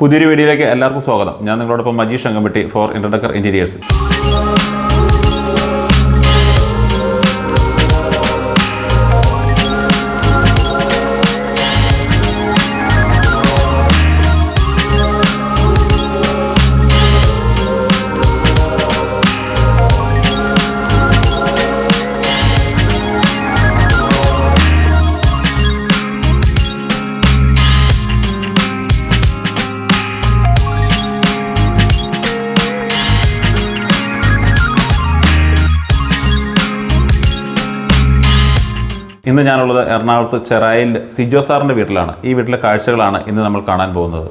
പുതിയൊരു വീഡിയോയിലേക്ക് എല്ലാവർക്കും സ്വാഗതം. ഞാൻ നിങ്ങളോടൊപ്പം മജീഷ് അങ്കമ്പട്ടി ഫോർ ഇൻട്രഡക്കർ ഇൻറ്റീരിയേഴ്സ്. ഇന്ന് ഞാനുള്ളത് എറണാകുളത്ത് ചെറായിൽ സിജോ സാറിൻ്റെ വീട്ടിലാണ്. ഈ വീട്ടിലെ കാഴ്ചകളാണ് ഇന്ന് നമ്മൾ കാണാൻ പോകുന്നത്.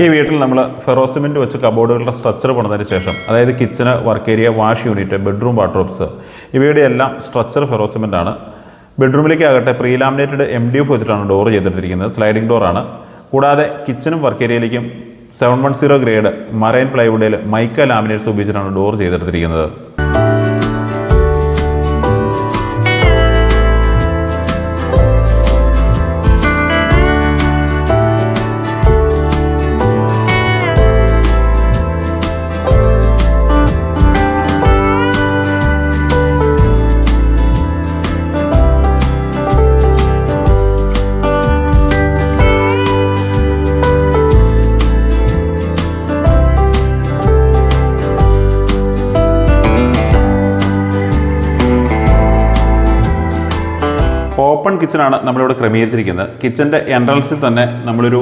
ഈ വീട്ടിൽ നമ്മൾ ഫെറോസിമെൻറ്റ് വെച്ച് കബോർഡുകളുടെ സ്ട്രക്ചർ പണിതതിന് ശേഷം, അതായത് kitchen, work area, wash unit, bedroom, wardrobes, ഇവയുടെ എല്ലാം സ്ട്രക്ചർ ഫെറോസിമെൻ്റ് ആണ്. ബെഡ്റൂമിലേക്കാകട്ടെ പ്രീലാമിനേറ്റഡ് MDF വെച്ചിട്ടാണ് ഡോർ ചെയ്തെടുത്തിരിക്കുന്നത്. സ്ലൈഡിംഗ് ഡോറാണ്. കൂടാതെ കിച്ചണും വർക്ക് ഏരിയയിലേക്കും 710 ഗ്രേഡ് മറൈൻ പ്ലൈവുഡിൽ മൈക്ക ലാമിനേറ്റ്സ് ഉപയോഗിച്ചിട്ടാണ് ഡോർ ചെയ്തെടുത്തിരിക്കുന്നത്. ഓപ്പൺ കിച്ചണാണ് നമ്മളിവിടെ ക്രമീകരിച്ചിരിക്കുന്നത്. കിച്ചൻ്റെ എൻട്രൻസിൽ തന്നെ നമ്മളൊരു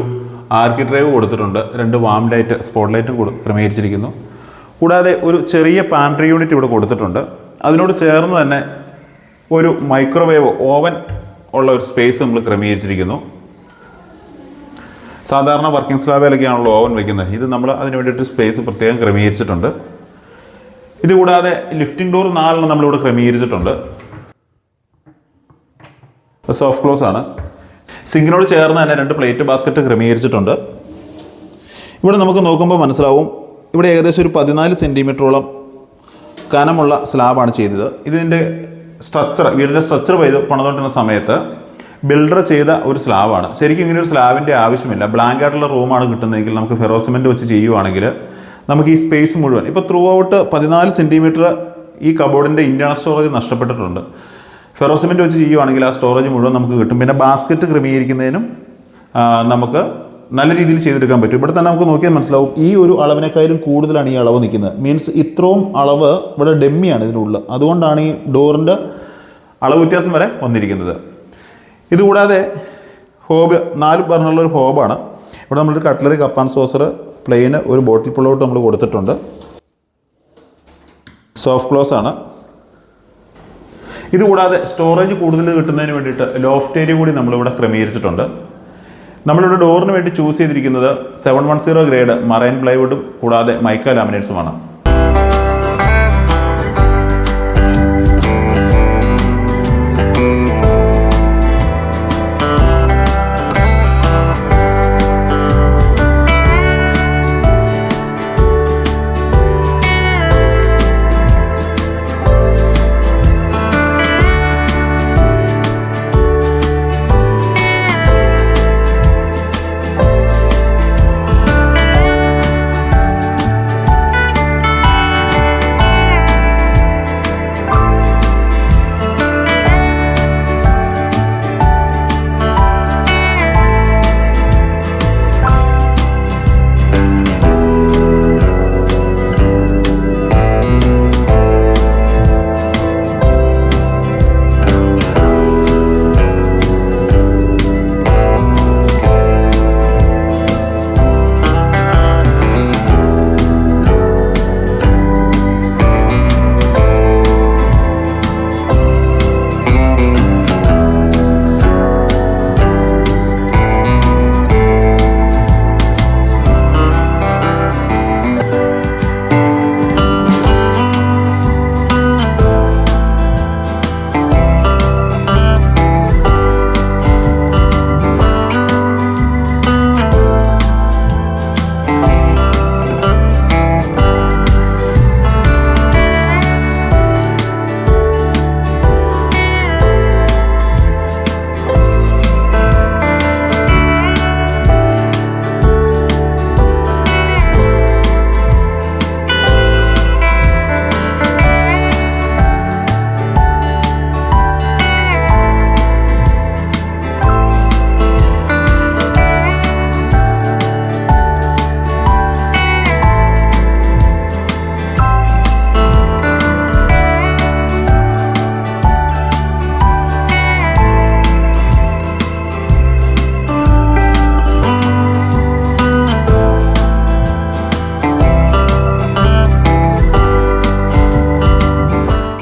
ആർക്കി ഡ്രൈവ് കൊടുത്തിട്ടുണ്ട്. 2 വാം ലൈറ്റ്, സ്പോട്ട് ലൈറ്റും ക്രമീകരിച്ചിരിക്കുന്നു. കൂടാതെ ഒരു ചെറിയ പാൻട്രി യൂണിറ്റ് ഇവിടെ കൊടുത്തിട്ടുണ്ട്. അതിനോട് ചേർന്ന് തന്നെ ഒരു മൈക്രോവേവ് ഓവൻ ഉള്ള ഒരു സ്പേസ് നമ്മൾ ക്രമീകരിച്ചിരിക്കുന്നു. സാധാരണ വർക്കിംഗ് സ്ലാബിലൊക്കെയാണല്ലോ ഓവൻ വയ്ക്കുന്നത്. ഇത് നമ്മൾ അതിന് വേണ്ടിയിട്ട് സ്പേസ് പ്രത്യേകം ക്രമീകരിച്ചിട്ടുണ്ട്. ഇതുകൂടാതെ ലിഫ്റ്റിംഗ് ഡോർ 4 നമ്മളിവിടെ ക്രമീകരിച്ചിട്ടുണ്ട്. സോഫ്റ്റ് ക്ലോസ് ആണ്. സിങ്കിനോട് ചേർന്ന് തന്നെ 2 പ്ലേറ്റ് ബാസ്ക്കറ്റ് ക്രമീകരിച്ചിട്ടുണ്ട്. ഇവിടെ നമുക്ക് നോക്കുമ്പോൾ മനസ്സിലാവും, ഇവിടെ ഏകദേശം ഒരു 14 സെൻറ്റിമീറ്ററോളം കനമുള്ള സ്ലാബാണ് ചെയ്തത്. ഇതിൻ്റെ സ്ട്രക്ചർ, വീടിൻ്റെ സ്ട്രക്ചർ പണിതുകൊണ്ടിരുന്ന സമയത്ത് ബിൽഡർ ചെയ്ത ഒരു സ്ലാബാണ്. ശരിക്കും ഇങ്ങനെ ഒരു സ്ലാബിൻ്റെ ആവശ്യമില്ല. ബ്ലാങ്ക് ആയിട്ടുള്ള റൂമാണ് കിട്ടുന്നതെങ്കിൽ നമുക്ക് ഫെറോസിമെൻറ്റ് വെച്ച് ചെയ്യുവാണെങ്കിൽ നമുക്ക് ഈ സ്പേസ് മുഴുവൻ, ഇപ്പോൾ ത്രൂ ഔട്ട് 14 സെൻറ്റിമീറ്റർ ഈ കബോർഡിൻ്റെ ഇൻറ്റേർണൽ സ്റ്റോറേജ് നഷ്ടപ്പെട്ടിട്ടുണ്ട്. ഫെറോസിമെൻറ്റ് വെച്ച് ചെയ്യുവാണെങ്കിൽ ആ സ്റ്റോറേജ് മുഴുവൻ നമുക്ക് കിട്ടും. പിന്നെ ബാസ്ക്കറ്റ് ക്രമീകരിക്കുന്നതിനും നമുക്ക് നല്ല രീതിയിൽ ചെയ്തെടുക്കാൻ പറ്റും. ഇവിടെ തന്നെ നമുക്ക് നോക്കിയാൽ മനസ്സിലാവും, ഈ ഒരു അളവിനേക്കാളും കൂടുതലാണ് ഈ അളവ് നിൽക്കുന്നത്. മീൻസ് ഇത്രയും അളവ് ഇവിടെ ഡെമ്മിയാണ് ഇതിനുള്ളിൽ. അതുകൊണ്ടാണ് ഈ ഡോറിൻ്റെ അളവ് വ്യത്യാസം വരെ വന്നിരിക്കുന്നത്. ഇതുകൂടാതെ ഹോബ് 4 ബർണറുള്ള ഒരു ഹോബാണ്. ഇവിടെ നമ്മളൊരു കട്ട്ലറി, കപ്പ് ആൻഡ് സോസർ, പ്ലെയിന്, ഒരു ബോട്ടിൽ പുള്ളൗട്ട് നമ്മൾ കൊടുത്തിട്ടുണ്ട്. സോഫ്റ്റ് ക്ലോസ് ആണ്. ഇതുകൂടാതെ സ്റ്റോറേജ് കൂടുതൽ കിട്ടുന്നതിന് വേണ്ടിയിട്ട് ലോഫ്റ്റ് ഏരിയ കൂടി നമ്മളിവിടെ ക്രമീകരിച്ചിട്ടുണ്ട്. നമ്മളിവിടെ ഡോറിന് വേണ്ടി ചൂസ് ചെയ്തിരിക്കുന്നത് 710 ഗ്രേഡ് മറൈൻ പ്ലൈവുഡും കൂടാതെ മൈക്ക ലാമിനേറ്റ്സുമാണ്.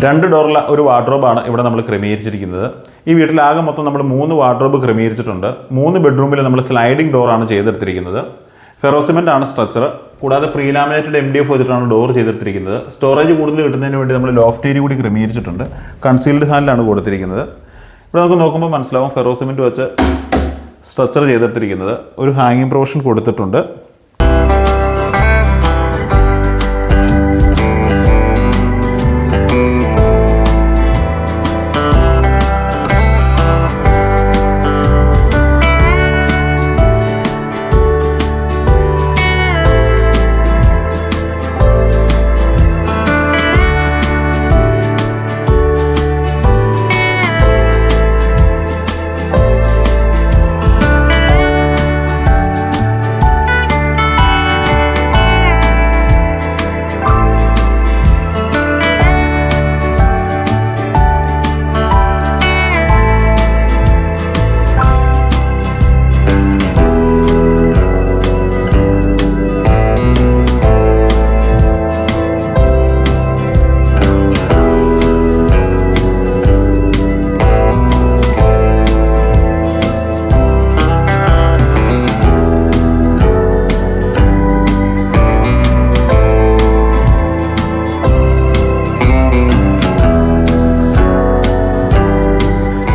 2 ഡോറുള്ള ഒരു വാർഡ്രോബാണ് ഇവിടെ നമ്മൾ ക്രമീകരിച്ചിരിക്കുന്നത്. ഈ വീട്ടിലാകെ മൊത്തം നമ്മൾ 3 വാർഡ്രോബ് ക്രമീകരിച്ചിട്ടുണ്ട്. 3 ബെഡ്റൂമിൽ നമ്മൾ സ്ലൈഡിംഗ് ഡോറാണ് ചെയ്തെടുത്തിരിക്കുന്നത്. ഫെറോസിമെൻ്റ് ആണ് സ്ട്രക്ചർ. കൂടാതെ പ്രീലാമിനേറ്റഡ് MDF വെച്ചിട്ടാണ് ഡോർ ചെയ്തെടുത്തിരിക്കുന്നത്. സ്റ്റോറേജ് കൂടുതൽ കിട്ടുന്നതിന് വേണ്ടി നമ്മൾ ലോഫ്റ്റ് ഏരിയ കൂടി ക്രമീകരിച്ചിട്ടുണ്ട്. കൺസീൽഡ് ഹാൻഡിലാണ് കൊടുത്തിരിക്കുന്നത്. ഇവിടെ നമുക്ക് നോക്കുമ്പോൾ മനസ്സിലാവും ഫെറോസിമെൻറ്റ് വെച്ച് സ്ട്രക്ചർ ചെയ്തെടുത്തിരിക്കുന്നത്. ഒരു ഹാങ്ങിങ് പ്രൊവിഷൻ കൊടുത്തിട്ടുണ്ട്.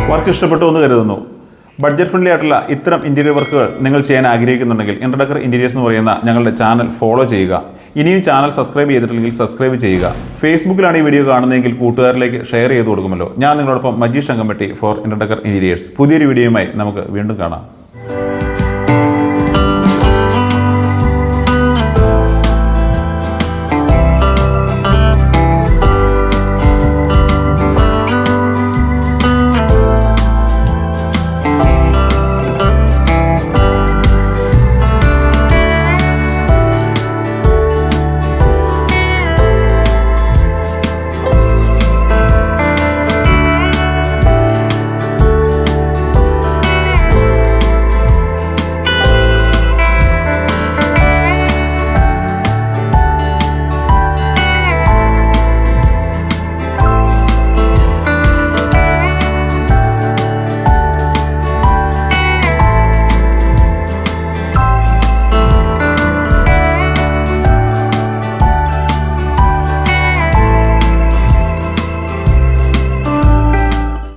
വർക്ക് ഇഷ്ടപ്പെട്ടു എന്ന് കരുതുന്നു. ബഡ്ജറ്റ് ഫ്രണ്ട്ലി ആയിട്ടുള്ള ഇത്തരം ഇൻറ്റീരിയർ വർക്കുകൾ നിങ്ങൾ ചെയ്യാൻ ആഗ്രഹിക്കുന്നുണ്ടെങ്കിൽ ഇൻട്രഡക്കർ ഇൻറ്റീരിയേഴ്സ് എന്ന് പറയുന്ന ഞങ്ങളുടെ ചാനൽ ഫോളോ ചെയ്യുക. ഇനിയും ചാനൽ സബ്സ്ക്രൈബ് ചെയ്തിട്ടില്ലെങ്കിൽ സബ്സ്ക്രൈബ് ചെയ്യുക. ഫേസ്ബുക്കിലാണ് ഈ വീഡിയോ കാണുന്നതെങ്കിൽ കൂട്ടുകാരിലേക്ക് ഷെയർ ചെയ്ത് കൊടുക്കുമല്ലോ. ഞാൻ നിങ്ങളോടൊപ്പം മജീഷ് അങ്കമ്പട്ടി ഫോർ ഇൻട്രഡക്കർ ഇൻറ്റീരിയേഴ്സ്. പുതിയൊരു വീഡിയോയുമായി നമുക്ക് വീണ്ടും കാണാം.